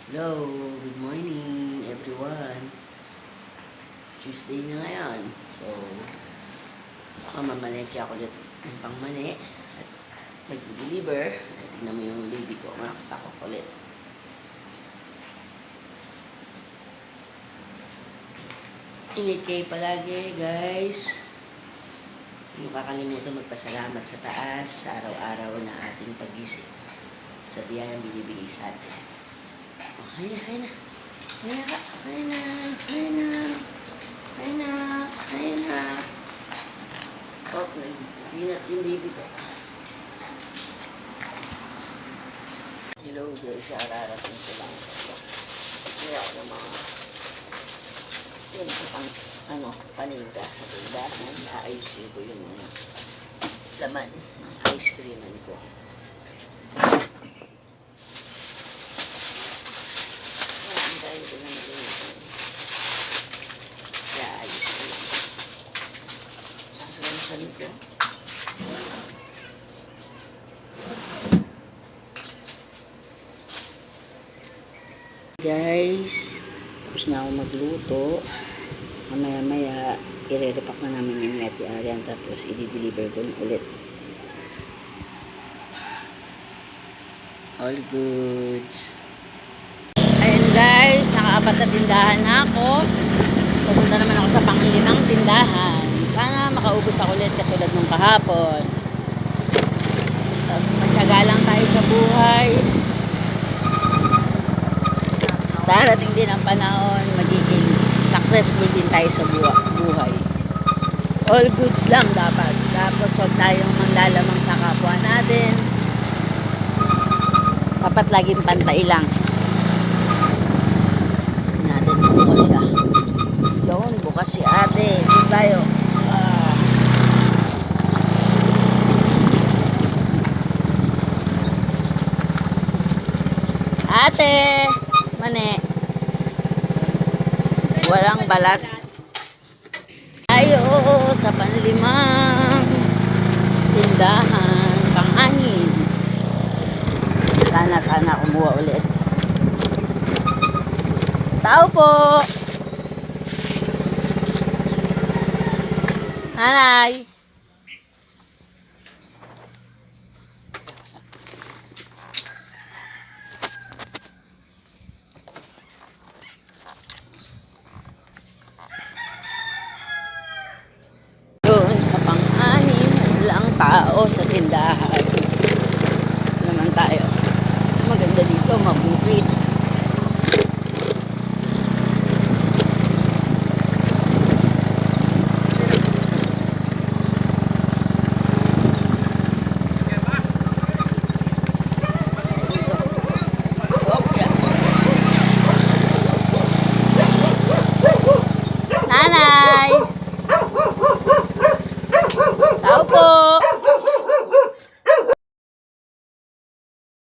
Hello, good morning everyone. Tuesday na ngayon. So, mamalengke ako ulit ng pangmani at mag-deliver. Tignan mo yung baby ko, makatakot ulit. Ingat kayo palagi guys. Huwag kakalimutan magpasalamat sa taas sa araw-araw na ating pagising sa biyayang binibigay sa atin. Hay na. Oh, nag-binat yung baby ko. Hello guys, ararating ko lang. Kaya ako ng mga yun sa paninda sa tindahan. Naayusin ko yung mga laman ng ice creaman ko. Guys, tapos na ako magluto. Mamaya i-repack na namin yung Ate Arian tapos i-deliver ko ulit. All goods. Ayun guys, nakaapat na tindahan na ako. Pupunta naman ako sa pang-limang tindahan. Sana makaubos ako ulit katulad nung kahapon. So, matyaga lang tayo sa buhay. Darating din ang panahon, magiging successful din tayo sa buhay. All goods lang dapat. Tapos huwag tayong manlalamang sa kapwa natin. Dapat laging pantay lang. Natin bukas siya. Doon, bukas si ate. Doon tayo. Ate! Mani. Walang balat. Tayo sa panlimang tindahan, pang-anin. Sana kumuha ulit. Tao po! Hanay!